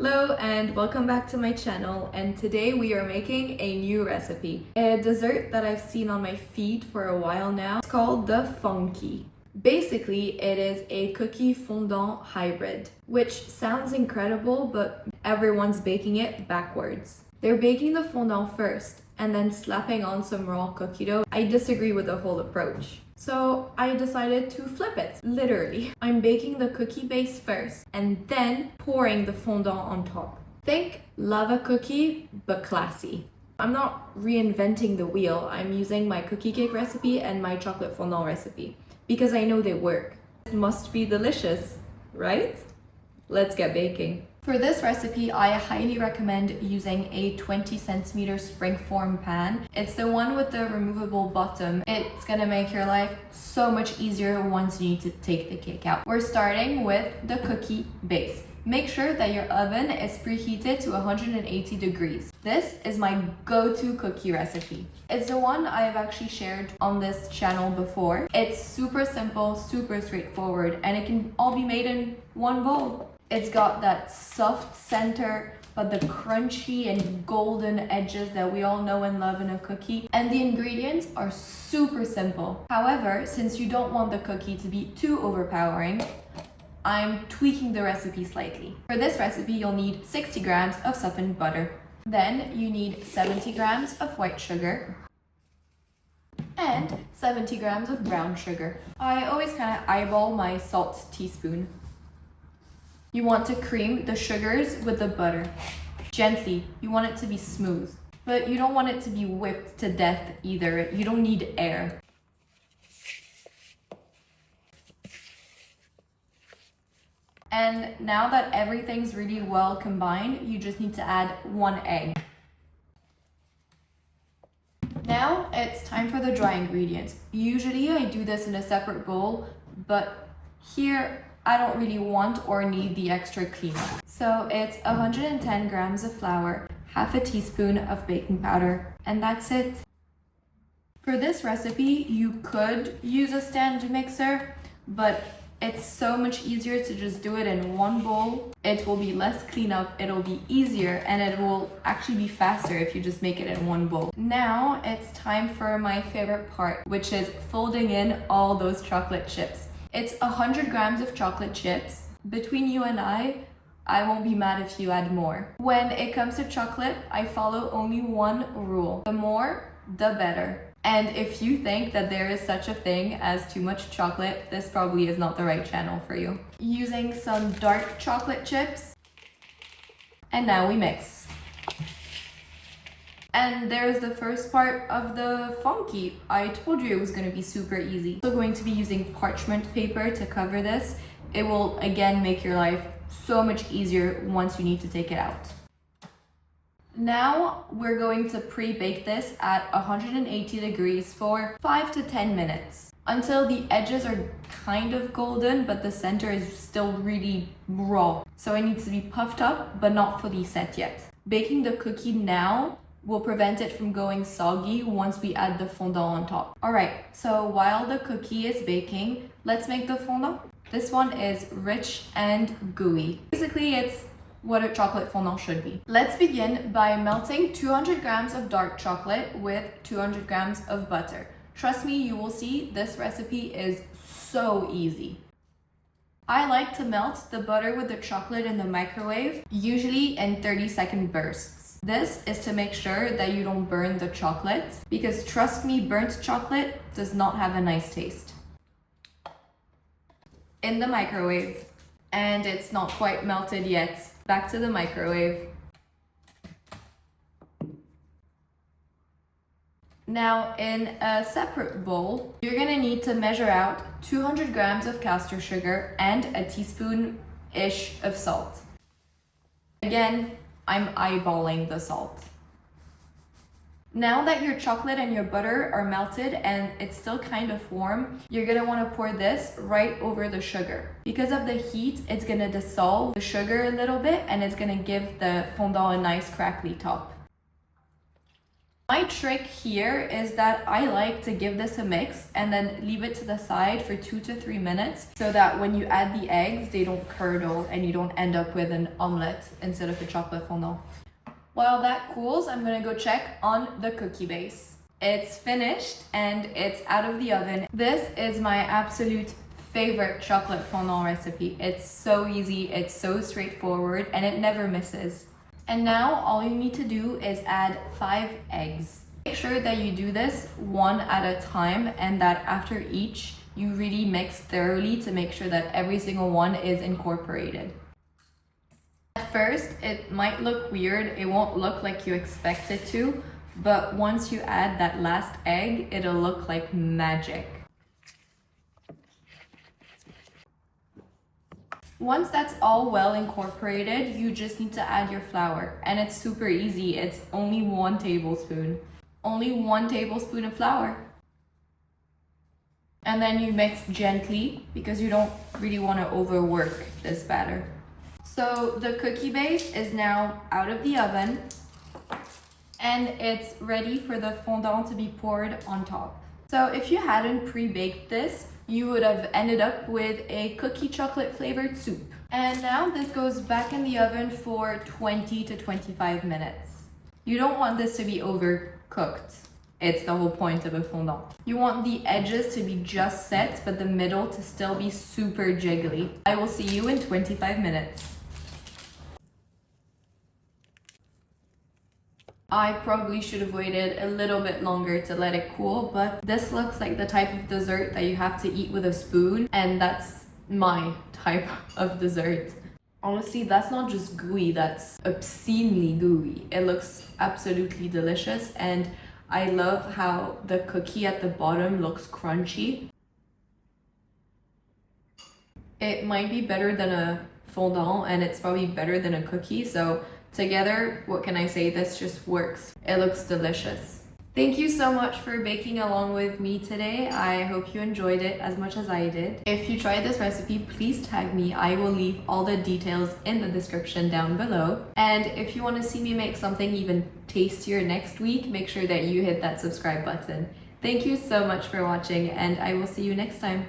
Hello and welcome back to my channel, and today we are making a new recipe. A dessert that I've seen on my feed for a while now. It's called the Fonkie. Basically, it is a cookie fondant hybrid, which sounds incredible, but everyone's baking it backwards. They're baking the fondant first and then slapping on some raw cookie dough. I disagree with the whole approach. So I decided to flip it, literally. I'm baking the cookie base first and then pouring the fondant on top. Think lava cookie, but classy. I'm not reinventing the wheel. I'm using my cookie cake recipe and my chocolate fondant recipe because I know they work. It must be delicious, right? Let's get baking. For this recipe, I highly recommend using a 20 centimeter springform pan. It's the one with the removable bottom. It's gonna make your life so much easier once you need to take the cake out. We're starting with the cookie base. Make sure that your oven is preheated to 180 degrees. This is my go-to cookie recipe. It's the one I've actually shared on this channel before. It's super simple, super straightforward, and it can all be made in one bowl. It's got that soft center, but the crunchy and golden edges that we all know and love in a cookie. And the ingredients are super simple. However, since you don't want the cookie to be too overpowering, I'm tweaking the recipe slightly. For this recipe, you'll need 60 grams of softened butter. Then you need 70 grams of white sugar and 70 grams of brown sugar. I always kind of eyeball my salt teaspoon. You want to cream the sugars with the butter. Gently, you want it to be smooth, but you don't want it to be whipped to death either. You don't need air. And now that everything's really well combined, you just need to add 1 egg. Now it's time for the dry ingredients. Usually I do this in a separate bowl, but here I don't really want or need the extra cleanup. So it's 110 grams of flour, half a teaspoon of baking powder, and that's it. For this recipe, you could use a stand mixer, but it's so much easier to just do it in one bowl. It will be less cleanup, it'll be easier, and it will actually be faster if you just make it in one bowl. Now it's time for my favorite part, which is folding in all those chocolate chips. It's 100 grams of chocolate chips. Between you and I won't be mad if you add more. When it comes to chocolate, I follow only one rule. The more, the better. And if you think that there is such a thing as too much chocolate, this probably is not the right channel for you. Using some dark chocolate chips. And now we mix. And there's the first part of the Fonkie. I told you it was going to be super easy. So going to be using parchment paper to cover this. It will again make your life so much easier once you need to take it out. Now we're going to pre-bake this at 180 degrees for 5 to 10 minutes until the edges are kind of golden, but the center is still really raw. So it needs to be puffed up, but not fully set yet. Baking the cookie now will prevent it from going soggy once we add the fondant on top. Alright, so while the cookie is baking, let's make the fondant. This one is rich and gooey. Basically, it's what a chocolate fondant should be. Let's begin by melting 200 grams of dark chocolate with 200 grams of butter. Trust me, you will see this recipe is so easy. I like to melt the butter with the chocolate in the microwave, usually in 30-second bursts. This is to make sure that you don't burn the chocolate, because trust me, burnt chocolate does not have a nice taste. In the microwave, and it's not quite melted yet. Back to the microwave. Now in a separate bowl, you're gonna need to measure out 200 grams of caster sugar and a teaspoon-ish of salt. Again, I'm eyeballing the salt. Now that your chocolate and your butter are melted and it's still kind of warm, you're gonna wanna pour this right over the sugar. Because of the heat, it's gonna dissolve the sugar a little bit and it's gonna give the fondant a nice crackly top. My trick here is that I like to give this a mix and then leave it to the side for 2 to 3 minutes so that when you add the eggs, they don't curdle and you don't end up with an omelette instead of a chocolate fondant. While that cools, I'm gonna go check on the cookie base. It's finished and it's out of the oven. This is my absolute favorite chocolate fondant recipe. It's so easy, it's so straightforward, and it never misses. And now all you need to do is add 5 eggs. Make sure that you do this one at a time and that after each, you really mix thoroughly to make sure that every single one is incorporated. At first, it might look weird. It won't look like you expect it to, but once you add that last egg, it'll look like magic. Once that's all well incorporated, you just need to add your flour. And it's super easy. It's only 1 tablespoon. Only 1 tablespoon of flour. And then you mix gently because you don't really want to overwork this batter. So the cookie base is now out of the oven and it's ready for the fondant to be poured on top. So if you hadn't pre-baked this, you would have ended up with a cookie chocolate flavored soup. And now this goes back in the oven for 20 to 25 minutes. You don't want this to be overcooked. It's the whole point of a fondant. You want the edges to be just set, but the middle to still be super jiggly. I will see you in 25 minutes. I probably should have waited a little bit longer to let it cool, but this looks like the type of dessert that you have to eat with a spoon, and that's my type of dessert. Honestly, that's not just gooey, that's obscenely gooey. It looks absolutely delicious, and I love how the cookie at the bottom looks crunchy. It might be better than a fondant, and it's probably better than a cookie, so together, what can I say? This just works. It looks delicious. Thank you so much for baking along with me today. I hope you enjoyed it as much as I did. If you tried this recipe, please tag me. I will leave all the details in the description down below. And if you want to see me make something even tastier next week, make sure that you hit that subscribe button. Thank you so much for watching, and I will see you next time.